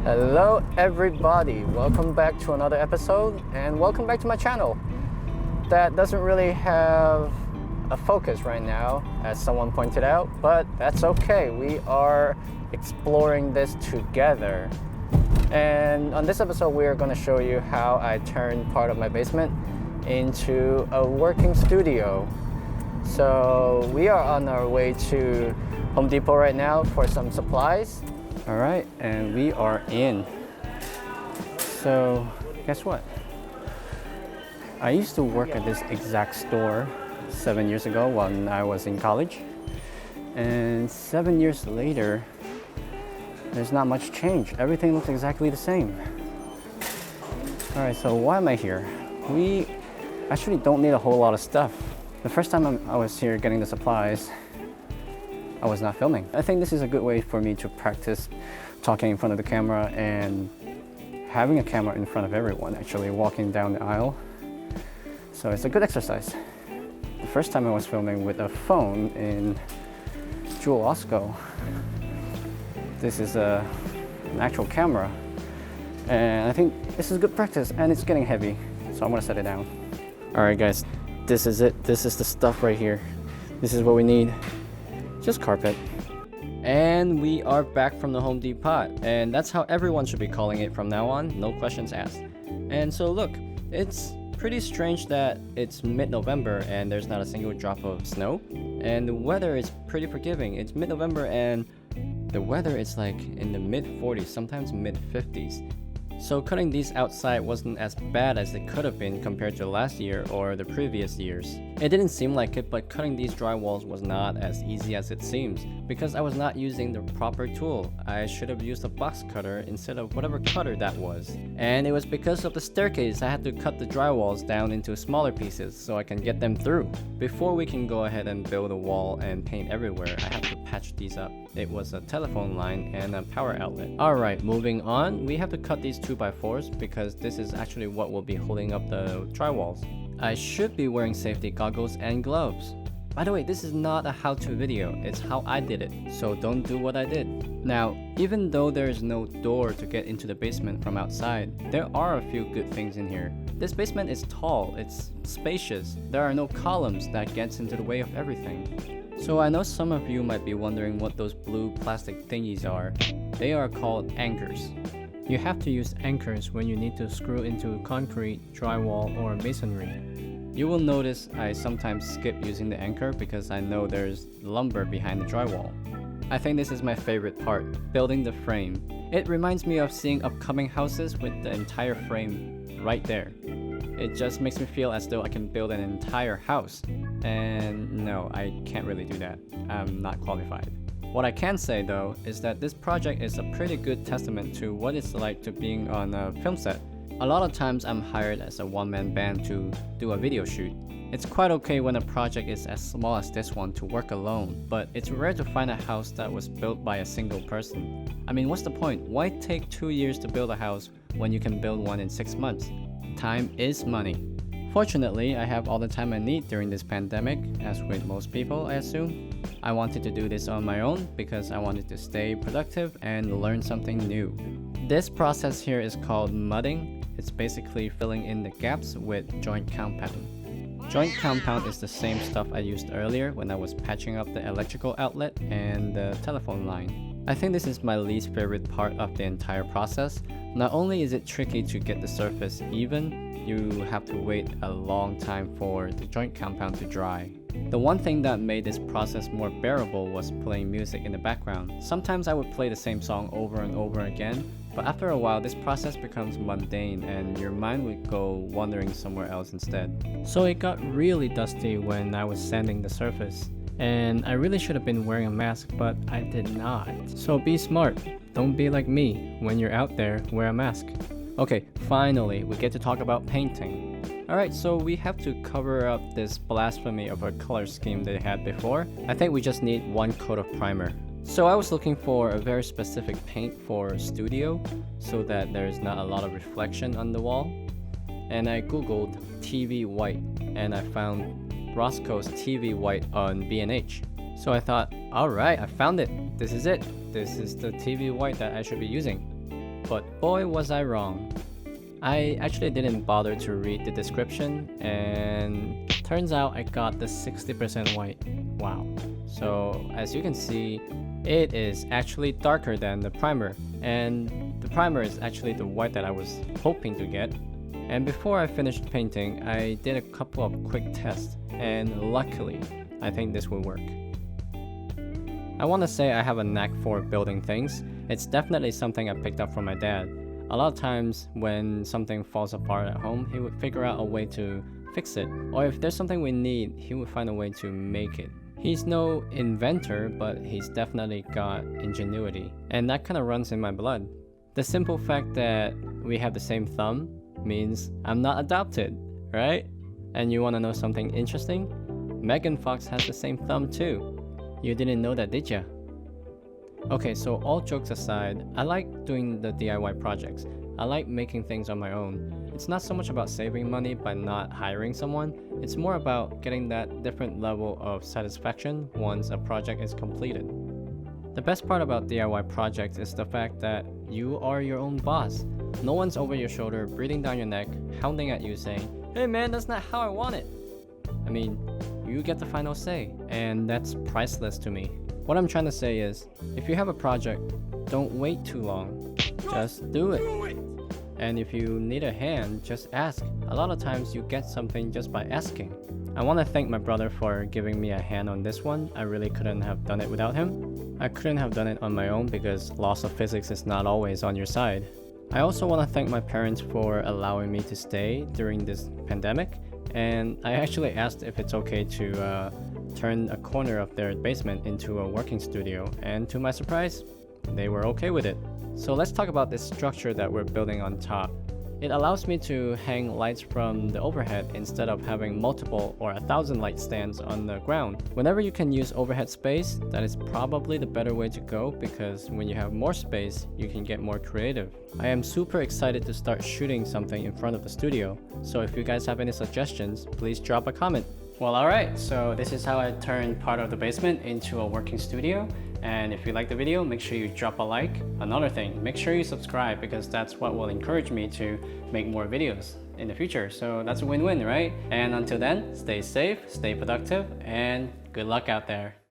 Hello everybody, welcome back to another episode and welcome back to my channel that doesn't really have a focus right now, as someone pointed out, but that's okay. We are exploring this together, and on this episode we are going to show you how I turned part of my basement into a working studio. So we are on our way to Home Depot right now for some supplies. All right, and we are in. So guess what? I used to work at this exact store 7 years ago when I was in college. And 7 years later, there's not much change. Everything looks exactly the same. All right, so why am I here? We actually don't need a whole lot of stuff. The first time I was here getting the supplies, I was not filming. I think this is a good way for me to practice talking in front of the camera and having a camera in front of everyone, actually walking down the aisle. So it's a good exercise. The first time I was filming with a phone in Jewel Osco. This is an actual camera. And I think this is good practice, and it's getting heavy. So I'm gonna set it down. All right guys, this is it. This is the stuff right here. This is what we need. Just carpet. And we are back from the Home Depot, and that's how everyone should be calling it from now on, no questions asked. And so look, it's pretty strange that it's mid-November and there's not a single drop of snow, and the weather is pretty forgiving. It's mid-November and the weather is like in the mid-40s, sometimes mid-50s. So cutting these outside wasn't as bad as it could have been compared to last year or the previous years. It didn't seem like it, but cutting these drywalls was not as easy as it seems because I was not using the proper tool. I should have used a box cutter instead of whatever cutter that was. And it was because of the staircase I had to cut the drywalls down into smaller pieces so I can get them through. Before we can go ahead and build a wall and paint everywhere, I have to patch these up. It was a telephone line and a power outlet. Alright, moving on, we have to cut these 2x4s because this is actually what will be holding up the drywalls. I should be wearing safety goggles and gloves. By the way, this is not a how-to video, it's how I did it, so don't do what I did. Now, even though there is no door to get into the basement from outside, there are a few good things in here. This basement is tall, it's spacious, there are no columns that gets into the way of everything. So I know some of you might be wondering what those blue plastic thingies are. They are called anchors. You have to use anchors when you need to screw into concrete, drywall, or masonry. You will notice I sometimes skip using the anchor because I know there's lumber behind the drywall. I think this is my favorite part, building the frame. It reminds me of seeing upcoming houses with the entire frame right there. It just makes me feel as though I can build an entire house. And no, I can't really do that. I'm not qualified. What I can say though is that this project is a pretty good testament to what it's like to being on a film set. A lot of times I'm hired as a one-man band to do a video shoot. It's quite okay when a project is as small as this one to work alone, but it's rare to find a house that was built by a single person. I mean, what's the point? Why take 2 years to build a house when you can build one in 6 months? Time is money. Fortunately, I have all the time I need during this pandemic, as with most people, I assume. I wanted to do this on my own because I wanted to stay productive and learn something new. This process here is called mudding. It's basically filling in the gaps with joint compound. Joint compound is the same stuff I used earlier when I was patching up the electrical outlet and the telephone line. I think this is my least favorite part of the entire process. Not only is it tricky to get the surface even, you have to wait a long time for the joint compound to dry. The one thing that made this process more bearable was playing music in the background. Sometimes I would play the same song over and over again, but after a while this process becomes mundane and your mind would go wandering somewhere else instead. So it got really dusty when I was sanding the surface. And I really should have been wearing a mask, but I did not. So be smart. Don't be like me. When you're out there, wear a mask. Okay, finally, we get to talk about painting. Alright, so we have to cover up this blasphemy of a color scheme they had before. I think we just need one coat of primer. So I was looking for a very specific paint for studio so that there's not a lot of reflection on the wall. And I googled TV white and I found Roscoe's TV white on B&H. So I thought, alright, I found it. This is it. This is the TV white that I should be using. but boy was I wrong. I actually didn't bother to read the description, and turns out I got the 60% white. Wow. So as you can see, it is actually darker than the primer, and the primer is actually the white that I was hoping to get. And before I finished painting, I did a couple of quick tests, and luckily, I think this will work. I want to say I have a knack for building things. It's definitely something I picked up from my dad. A lot of times when something falls apart at home, he would figure out a way to fix it. Or if there's something we need, he would find a way to make it. He's no inventor, but he's definitely got ingenuity. And that kind of runs in my blood. The simple fact that we have the same thumb means I'm not adopted, right? And you want to know something interesting? Megan Fox has the same thumb too. You didn't know that, did ya? Okay, so all jokes aside, I like doing the DIY projects. I like making things on my own. It's not so much about saving money by not hiring someone, it's more about getting that different level of satisfaction once a project is completed. The best part about DIY projects is the fact that you are your own boss. No one's over your shoulder, breathing down your neck, hounding at you saying, "Hey man, that's not how I want it." I mean, you get the final say, and that's priceless to me. What I'm trying to say is, if you have a project, don't wait too long. Just do it. And if you need a hand, just ask. A lot of times you get something just by asking. I want to thank my brother for giving me a hand on this one. I really couldn't have done it without him. I couldn't have done it on my own because laws of physics is not always on your side. I also want to thank my parents for allowing me to stay during this pandemic. And I actually asked if it's okay to turn a corner of their basement into a working studio, and to my surprise, they were okay with it. So let's talk about this structure that we're building on top. It allows me to hang lights from the overhead instead of having multiple or 1,000 light stands on the ground. Whenever you can use overhead space, that is probably the better way to go, because when you have more space, you can get more creative. I am super excited to start shooting something in front of the studio, so if you guys have any suggestions, please drop a comment. Well, alright, so this is how I turned part of the basement into a working studio. And if you like the video, make sure you drop a like. Another thing, make sure you subscribe, because that's what will encourage me to make more videos in the future. So that's a win-win, right? And until then, stay safe, stay productive, and good luck out there.